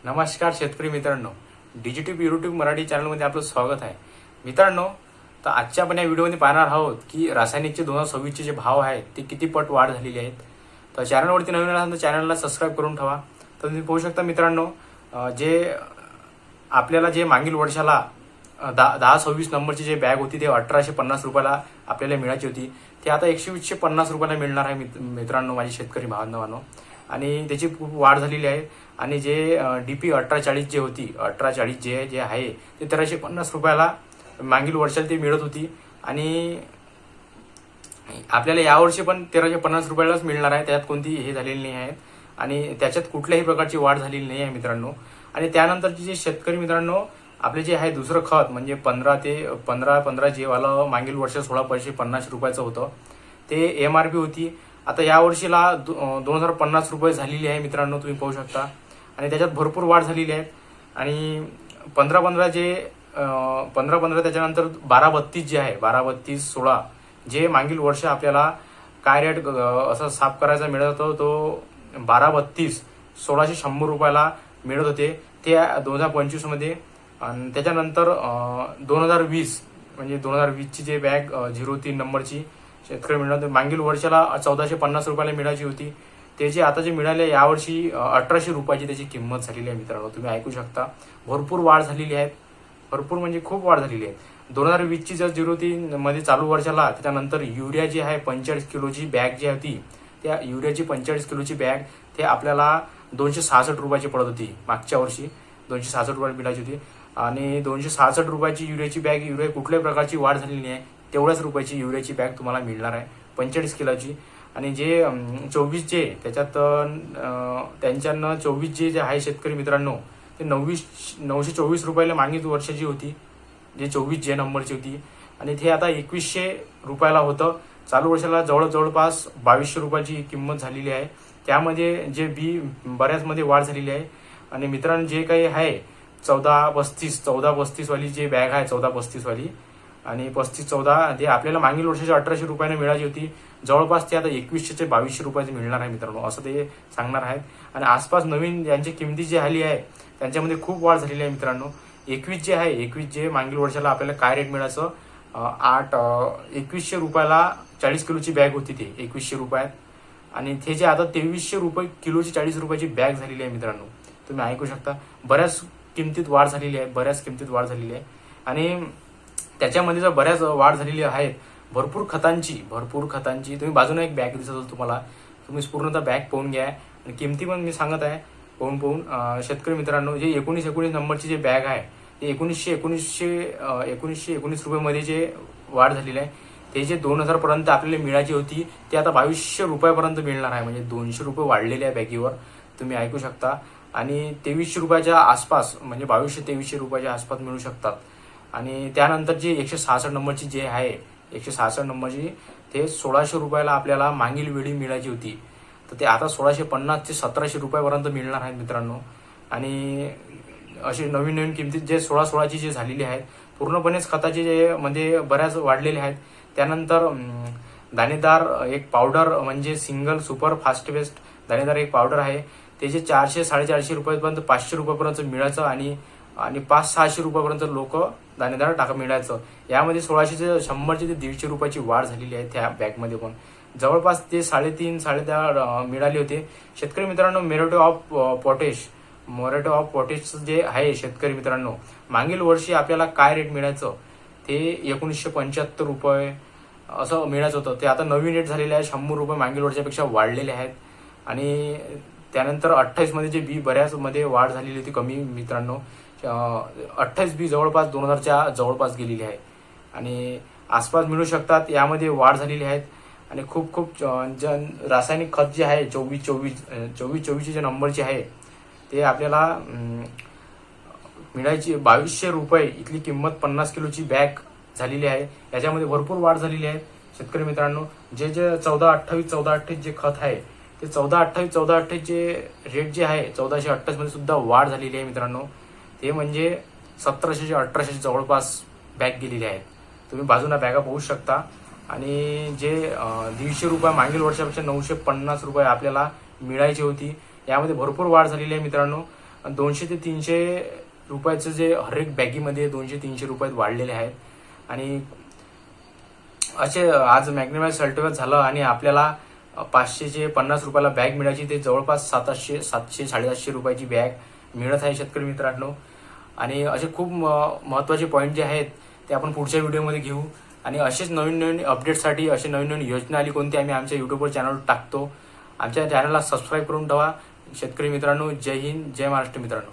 नमस्कार शेतकरी मित्रांनो, डिजिटिव्ह यूट्यूब मराठी चॅनलमध्ये आपलं स्वागत आहे. मित्रांनो, तर आजच्या आपण या व्हिडिओमध्ये पाहणार आहोत की रासायनिकचे 2026चे जे भाव आहेत ते किती पट वाढ झालेली आहेत. तर चॅनलवरती नवीन असाल तर चॅनलला सबस्क्राईब करून ठेवा. तर तुम्ही पाहू शकता मित्रांनो, जे आपल्याला जे मागील वर्षाला 10-26 नंबरची जे बॅग होती ते 1850 रुपयाला आपल्याला मिळायची होती, ते आता 2150 रुपयाला मिळणार आहे मित्रांनो, माझे शेतकरी भावांनो. आणि त्याची खूप वाढ झालेली आहे. आणि जे DP 1840 जे होती 1840 जे आहे ते 1350 रुपयाला मागील वर्षाला ते मिळत होती. आणि आपल्याला यावर्षी पण 1350 रुपयालाच मिळणार आहे. त्यात कोणती हे झालेली नाही आहे आणि त्याच्यात कुठल्याही प्रकारची वाढ झालेली नाही आहे मित्रांनो. आणि त्यानंतरचे जे शेतकरी मित्रांनो, आपले जे आहे दुसरं खत म्हणजे 15 जे वाला मागील वर्ष 1650 रुपयाचं होतं, ते MRP होती. आता या वर्षीला 2050 रुपये झालेली आहे मित्रांनो, तुम्ही पाहू शकता. आणि त्याच्यात भरपूर वाढ झालेली आहे. आणि 15 त्याच्यानंतर 12-32 जे आहे 12-32-16 जे मागील वर्ष आपल्याला काय रेट असं साफ करायचा मिळत होतं, तो 12-32 16100 रुपयाला मिळत होते ते 2025 मध्ये. आणि त्याच्यानंतर 2020 म्हणजे 2020ची जे बॅग 03 नंबरची शेतकरी मिळणार मागील वर्षाला 1450 रुपयाला मिळायची होती, त्याची आता जे मिळाले यावर्षी 1800 रुपयाची त्याची किंमत झालेली आहे मित्रांनो. तुम्ही ऐकू शकता, भरपूर वाढ झालेली आहे. भरपूर म्हणजे खूप वाढ झालेली आहे. 2020ची जर 03 मध्ये चालू वर्षाला त्याच्यानंतर युरिया जी आहे 45 किलोची बॅग जी होती, त्या युरियाची 45 किलोची बॅग ते आपल्याला 266 रुपयाची पडत होती. मागच्या वर्षी 266 रुपयाला मिळायची होती. आणि 266 रुपयाची युरियाची बॅग, युरिया कुठल्याही प्रकारची वाढ झालेली नाही, तेवढ्याच रुपयाची युरियाची बॅग तुम्हाला मिळणार आहे 45 किलोची. आणि जे 24 जे त्याच्यात त्यांच्यानं 24 जे आहे शेतकरी मित्रांनो, ते 924 रुपयाला मागील वर्षाची होती, जे 24 जे नंबरची होती. आणि ते आता 2100 रुपयाला होतं. चालू वर्षाला जवळपास 2200 रुपयाची किंमत झालेली आहे. त्यामध्ये जे बी बऱ्याच मध्ये वाढ झालेली आहे. आणि मित्रांनो, जे काही आहे 14-35 वाली जे बॅग आहे 14-35 वाली आणि 35-14 ते आपल्याला मागील वर्षाची 1800 रुपयाने मिळाली होती, जवळपास ते आता 2100 ते 2200 रुपयाचे मिळणार आहे मित्रांनो, असं ते सांगणार आहेत. आणि आसपास नवीन यांची किमती जी आली आहे त्यांच्यामध्ये खूप वाढ झालेली आहे मित्रांनो. 21 जे आहे 21 जे मागील वर्षाला आपल्याला काय रेट मिळायचं 2100 रुपयाला 40 किलोची बॅग होती, ते 2100 रुपयात. आणि ते जे आता 2300 रुपये किलोची 40 रुपयाची बॅग झालेली आहे मित्रांनो. तुम्ही ऐकू शकता, बऱ्याच किमतीत वाढ झालेली आहे. आणि त्याच्यामध्ये जर बऱ्याच वाढ झालेली आहेत. भरपूर खतांची तुम्ही बाजूने एक बॅग दिसत असेल तुम्हाला, तुम्ही पूर्णतः बॅग पाहून घ्या. आणि किमती पण मी सांगत आहे पाहून शेतकरी मित्रांनो. जे 19 नंबरची जे बॅग आहे ते 1919 रुपयामध्ये जे वाढ झालेली आहे, ते जे 2000 पर्यंत आपल्याला मिळायची होती ते आता 2200 रुपयापर्यंत मिळणार आहे. म्हणजे 200 रुपये वाढलेले आहे बॅगीवर, तुम्ही ऐकू शकता. आणि 2300 रुपयाच्या आसपास म्हणजे 2200-2300 रुपयाच्या आसपास मिळू शकतात. आणि त्यानंतर जी 166 नंबरची जे आहे 166 नंबरची ते 1600 रुपयाला आपल्याला मागील वेळी मिळायची होती, तर ते आता 1650 ते 1700 रुपयापर्यंत मिळणार आहेत मित्रांनो. आणि असे नवीन किमतीत जे 16ची जे झालेली आहेत पूर्णपणेच खताचे जे मध्ये बऱ्याच वाढलेले आहेत. त्यानंतर दाणेदार एक पावडर म्हणजे सिंगल सुपर फास्ट बेस्ट दाणेदार एक पावडर आहे, त्याचे 400-450 रुपयापर्यंत 500 रुपयापर्यंत मिळायचं. आणि 500-600 रुपयापर्यंत लोक दाणेदार मिळायचं. यामध्ये 1600 ते 100 ते 150 रुपयाची वाढ झालेली आहे. त्या बॅगमध्ये पण जवळपास ते 3.5-4.5 मिळाले होते. शेतकरी मित्रांनो, मोरॅटो ऑफ पोटॅश जे आहे शेतकरी मित्रांनो, मागील वर्षी आपल्याला काय रेट मिळायचं ते 1975 रुपये असं मिळायचं होतं, ते आता नवीन रेट झालेले आहे 100 रुपये मागील वर्षापेक्षा वाढलेले आहेत. आणि त्यानंतर 28 मध्ये जे बी बऱ्याच मध्ये वाढ झालेली होती कमी मित्रांनो, 28 बी जवळपास 2000च्या जवळपास गेलेली आहे. आणि आसपास मिळू शकतात, यामध्ये वाढ झालेली आहेत. आणि खूप रासायनिक खत जे आहे 24 जे नंबरचे आहे ते आपल्याला मिळायची 2200 रुपये इथली किंमत 50 किलोची बॅग झालेली आहे. याच्यामध्ये भरपूर वाढ झालेली आहे शेतकरी मित्रांनो. जे 1428 जे खत आहे ते 1428 जे रेट जे आहे 1428 मध्ये सुद्धा वाढ झालेली आहे मित्रांनो. ते म्हणजे 1700-1800 जवळपास बॅग गेलेली आहेत. तुम्ही बाजूला बॅगा पाहू शकता. आणि जे 150 रुपये मागील वर्षापेक्षा 950 रुपये आपल्याला मिळायची होती, यामध्ये भरपूर वाढ झालेली आहे मित्रांनो. 200 ते 300 रुपयाचं जे हर एक बॅगीमध्ये 200-300 रुपयात वाढलेले आहेत. आणि असे आज मॅग्नेमाइट सल्टिव्हर झालं आणि आपल्याला 550 रुपयाला बॅग मिळायची, ते जवळपास 700-700-750 रुपयाची बॅग मिळत आहे शेतकरी मित्रांनो. आणि असे खूप महत्त्वाचे पॉईंट जे आहेत ते आपण पुढच्या व्हिडिओमध्ये घेऊ. आणि असेच नवीन नवीन अपडेटसाठी असे नवीन नवीन योजना आली कोणती आम्ही आमच्या युट्यूबवर चॅनलवर टाकतो. आमच्या चॅनलला सबस्क्राईब करून ठेवा शेतकरी मित्रांनो. जय हिंद, जय महाराष्ट्र मित्रांनो.